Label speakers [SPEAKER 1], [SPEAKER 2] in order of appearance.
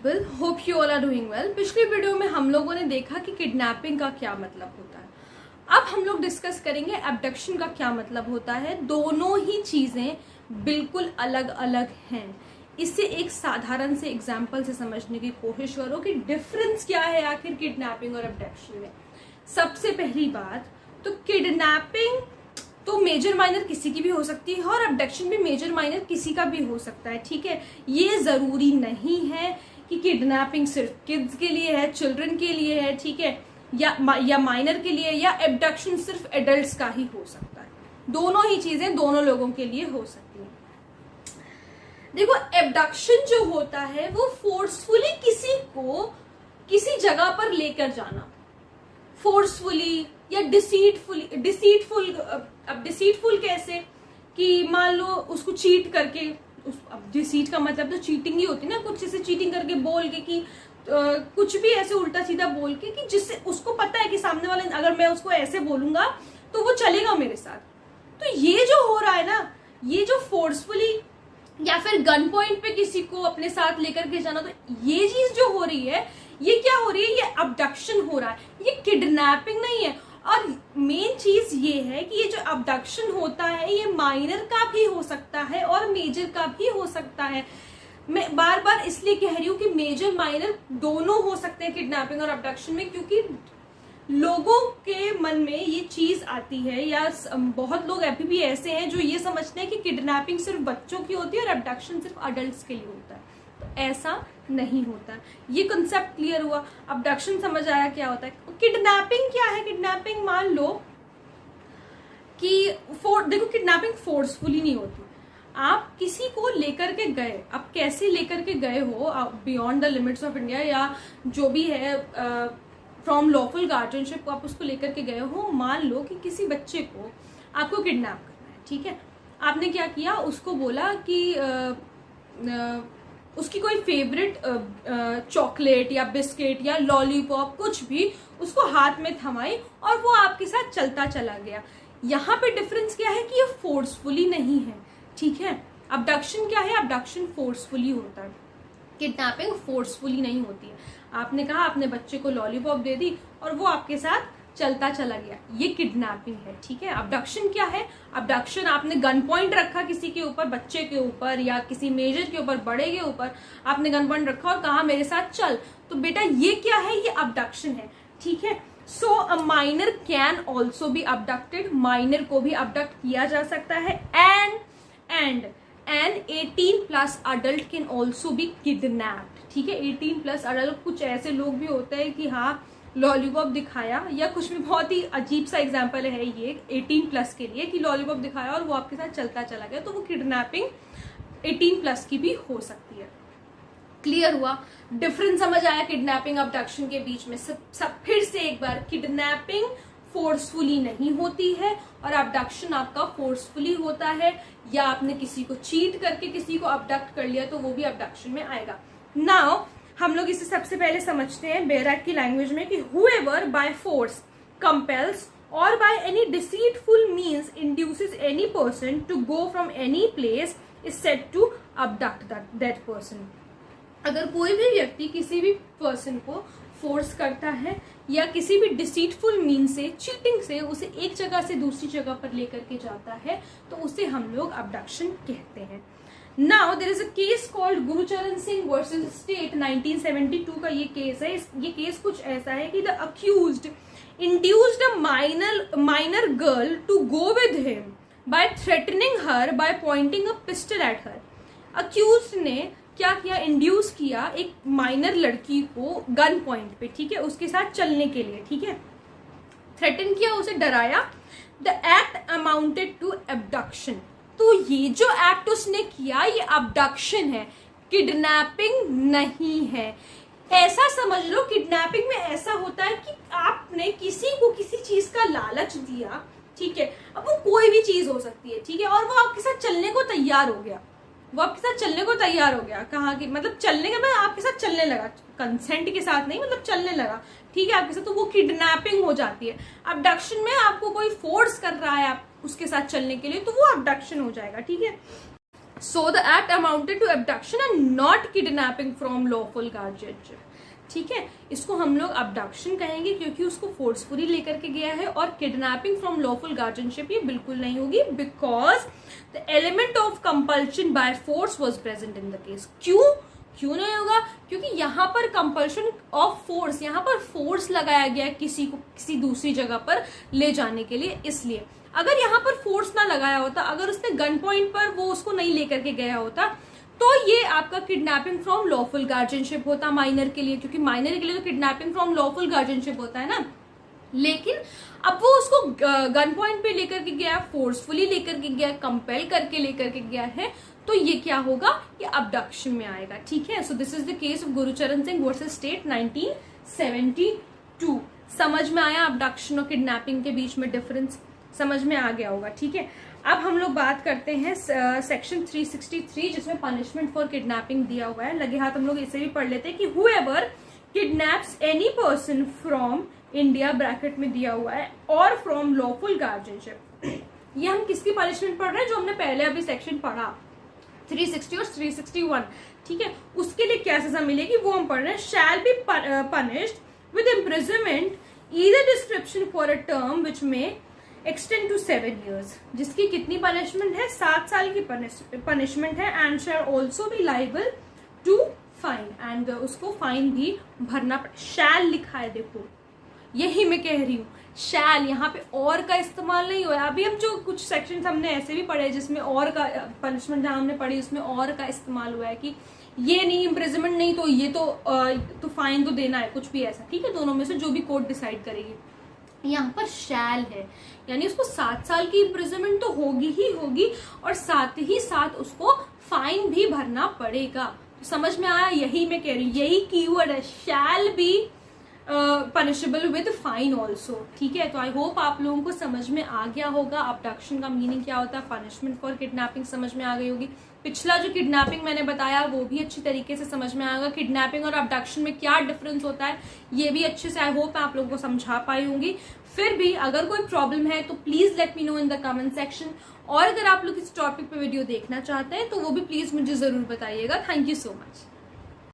[SPEAKER 1] People, hope you all are doing well. पिछली video में हम लोगों ने देखा कि किडनैपिंग का क्या मतलब होता है। अब हम लोग डिस्कस करेंगे एब्डक्शन का क्या मतलब होता है। दोनों ही चीजें बिल्कुल अलग अलग हैं। इसे एक साधारण से एग्जाम्पल से समझने की कोशिश करो कि डिफरेंस क्या है आखिर किडनैपिंग और एब्डक्शन में। सबसे पहली बात तो किडनैपिंग तो मेजर माइनर किसी की भी हो सकती है और अबडक्शन भी मेजर माइनर किसी का भी हो सकता है। ठीक है, ये जरूरी नहीं है कि किडनैपिंग सिर्फ किड्स के लिए है, चिल्ड्रन के लिए है, ठीक है, या माइनर के लिए, या एबडक्शन सिर्फ एडल्ट्स का ही हो सकता है। दोनों ही चीजें दोनों लोगों के लिए हो सकती है। देखो, एबडक्शन जो होता है वो फोर्सफुली किसी को किसी जगह पर लेकर जाना, फोर्सफुली या डिसीटफुल। अब डिसीटफुल कैसे कि मान लो उसको चीट करके, अब डिसीट का मतलब तो चीटिंग ही होती है ना, कुछ ऐसे चीटिंग करके बोल के कि कुछ भी ऐसे उल्टा सीधा बोल के कि जिससे उसको पता है कि सामने वाले अगर मैं उसको ऐसे बोलूंगा तो वो चलेगा मेरे साथ। तो ये जो हो रहा है ना, ये जो फोर्सफुली या फिर गन पॉइंट पे किसी को अपने साथ लेकर के जाना, तो ये चीज जो हो रही है ये क्या हो रही है, ये अबडक्शन हो रहा है, ये किडनैपिंग नहीं है। और मेन चीज ये है कि ये जो अबडक्शन होता है ये माइनर का भी हो सकता है और मेजर का भी हो सकता है। मैं बार बार इसलिए कह रही हूँ कि मेजर माइनर दोनों हो सकते हैं किडनैपिंग और अबडक्शन में, क्योंकि लोगों के मन में ये चीज आती है, या बहुत लोग अभी भी ऐसे हैं जो ये समझते हैं कि किडनैपिंग सिर्फ बच्चों की होती है और अबडक्शन सिर्फ अडल्ट्स के लिए होता है। तो ऐसा नहीं होता। ये कंसेप्ट क्लियर हुआ। अबडक्शन समझ आया क्या होता है। किडनैपिंग क्या है? किडनैपिंग मान लो कि देखो, किडनैपिंग फोर्सफुली नहीं होती। आप किसी को लेकर के गए, आप कैसे लेकर के गए हो beyond the limits of India, या जो भी है फ्रॉम लॉफुल गार्जियनशिप को आप उसको लेकर के गए हो। मान लो कि किसी बच्चे को आपको किडनैप करना है, ठीक है, आपने क्या किया, उसको बोला कि उसकी कोई फेवरेट चॉकलेट या बिस्किट या लॉलीपॉप कुछ भी उसको हाथ में थमाई और वो आपके साथ चलता चला गया। यहाँ पे डिफरेंस क्या है कि ये फोर्सफुली नहीं है, ठीक है। अबडक्शन क्या है? अबडक्शन फोर्सफुली होता है, किडनैपिंग फोर्सफुली नहीं होती है। आपने कहा, आपने बच्चे को लॉलीपॉप दे दी और वो आपके साथ चलता चला गया, ये किडनैपिंग है, ठीक है। अबडक्शन क्या है? अबडक्शन आपने गन पॉइंट रखा किसी के ऊपर, बच्चे के ऊपर या किसी मेजर के ऊपर, बड़े के ऊपर आपने गन पॉइंट रखा और कहा मेरे साथ चल, तो बेटा ये क्या है? ये अबडक्शन है, ठीक है। So a minor can also be abducted, minor को भी अबडक्ट किया जा सकता है। And an 18+ adult can also be kidnapped, ठीक है। 18+ अडल्ट, कुछ ऐसे लोग भी होते हैं कि हाँ लॉलीपॉप दिखाया या कुछ भी, बहुत ही अजीब सा एग्जाम्पल है ये 18+ के लिए, कि लॉलीपॉप दिखाया और वो आपके साथ चलता चला गया, तो वो किडनैपिंग 18+ की भी हो सकती है। क्लियर हुआ? डिफरेंस समझ आया किडनैपिंग अबडक्शन के बीच में। सब फिर से एक बार, किडनैपिंग फोर्सफुली नहीं होती है और अबडक्शन आपका फोर्सफुली होता है, या आपने किसी को चीट करके किसी को अबडक्ट कर लिया तो वो भी अबडक्शन में आएगा। नाउ हम लोग इसे सबसे पहले समझते हैं बेयरैट की लैंग्वेज में कि whoever by force compels or by any deceitful means induces any person to go from any place is said to abduct that person। अगर कोई भी व्यक्ति किसी भी पर्सन को फोर्स करता है या किसी भी डिसीटफुल मीन से, चीटिंग से उसे एक जगह से दूसरी जगह पर लेकर के जाता है, तो उसे हम लोग अबडक्शन कहते हैं। Now there is a case called Gurcharan Singh versus state, 1972 का ये केस है। ये केस कुछ ऐसा है कि the accused induced a minor girl to go with him by threatening her by pointing a pistol at her. Accused ने क्या किया? इंड्यूस किया एक माइनर लड़की को गन पॉइंट पे, ठीक है, उसके साथ चलने के लिए, ठीक है, थ्रेटन किया, उसे डराया। The act amounted to abduction. तो ये जो एक्ट उसने किया ये अबडक्शन है, किडनैपिंग नहीं है। ऐसा समझ लो, किडनैपिंग में ऐसा होता है कि आपने किसी को किसी चीज का लालच दिया, ठीक है, अब वो कोई भी चीज हो सकती है, ठीक है, और वो आपके साथ चलने को तैयार हो गया, वो आपके साथ चलने को तैयार हो गया। कहाँ की मतलब चलने का, मैं आपके साथ चलने लगा, कंसेंट के साथ नहीं, मतलब चलने लगा, ठीक है, आपके साथ, तो वो किडनैपिंग हो जाती है। अबडक्शन में आपको कोई फोर्स कर रहा है आप उसके साथ चलने के लिए, तो वो अबडक्शन हो जाएगा, ठीक है। So the act amounted to abduction and not kidnapping from lawful guardianship. ठीक है, इसको हम लोग अबडक्शन कहेंगे क्योंकि उसको फोर्सफुली लेकर के गया है, और किडनैपिंग फ्रॉम लॉफुल गार्जियनशिप ये बिल्कुल नहीं होगी, because the element of compulsion by force was present in the case. क्यों नहीं होगा? क्योंकि यहाँ पर कंपल्शन ऑफ फोर्स, यहाँ पर फोर्स लगाया गया है किसी को किसी दूसरी जगह पर ले जाने के लिए, इसलिए अगर यहाँ पर फोर्स ना लगाया होता, अगर उसने गन पॉइंट पर वो उसको नहीं लेकर के गया होता, तो ये आपका किडनैपिंग फ्रॉम लॉफुल गार्जियनशिप होता माइनर के लिए, क्योंकि माइनर के लिए तो किडनैपिंग फ्रॉम लॉफुल गार्जियनशिप होता है ना। लेकिन अब वो उसको गन पॉइंट पे लेकर के गया, फोर्सफुली लेकर के गया, कंपेल करके लेकर के गया है, तो ये क्या होगा? ये अबडक्शन में आएगा। ठीक है, so this is the case of Gurcharan Singh versus state 1972। समझ में आया अबडक्शन और किडनैपिंग के बीच में डिफरेंस? समझ में आ गया होगा। ठीक है, अब हम लोग बात करते हैं सेक्शन 363 जिसमें पनिशमेंट फॉर किडनैपिंग दिया हुआ है। लगे हाथ हम लोग इसे भी पढ़ लेते हैं कि whoever kidnaps any person from India bracket में दिया हुआ है और फ्रॉम लॉफुल गार्जियनशिप। ये हम किसकी पनिशमेंट पढ़ रहे हैं? जो हमने पहले अभी सेक्शन पढ़ा 360 और 361। ठीक है, उसके लिए क्या सजा मिलेगी वो हम पढ़ रहे हैं। Shall be punished with imprisonment either description for a term which में एक्सटेंड टू 7 years। जिसकी कितनी पनिशमेंट है? 7 साल की पनिशमेंट है। And shall also be liable to fine, and उसको फाइन भी भरना पड़े। शैल लिखा है, देखो यही मैं कह रही हूँ, शैल, यहाँ पे और का इस्तेमाल नहीं हुआ। अभी हम जो कुछ सेक्शंस हमने ऐसे भी पढ़े जिसमें और का पनिशमेंट जहाँ हमने पढ़ी उसमें और का इस्तेमाल हुआ है कि ये नहीं, इम्प्रिजनमेंट नहीं, तो ये तो फाइन तो देना है, कुछ भी ऐसा। ठीक है, दोनों में से जो भी कोर्ट डिसाइड करेगी। यहाँ पर शैल है, यानी उसको 7 साल की इम्प्रिजनमेंट तो होगी ही होगी, और साथ ही साथ उसको फाइन भी भरना पड़ेगा। तो समझ में आया? यही मैं कह रही हूँ, यही कीवर्ड है, shall be punishable with fine also. ठीक है, तो आई होप आप लोगों को समझ में आ गया होगा अबडक्शन का मीनिंग क्या होता है, पनिशमेंट फॉर किडनैपिंग समझ में आ गई होगी। पिछला जो किडनैपिंग मैंने बताया वो भी अच्छी तरीके से समझ में आएगा। किडनैपिंग और अबडक्शन में क्या डिफरेंस होता है ये भी अच्छे से आई होप मैं आप लोगों को समझा पाई होंगी। फिर भी अगर कोई प्रॉब्लम है तो please let me know in the comment section, और अगर आप लोग इस टॉपिक पे वीडियो देखना चाहते हैं तो वो भी प्लीज मुझे जरूर बताइएगा। Thank you so much.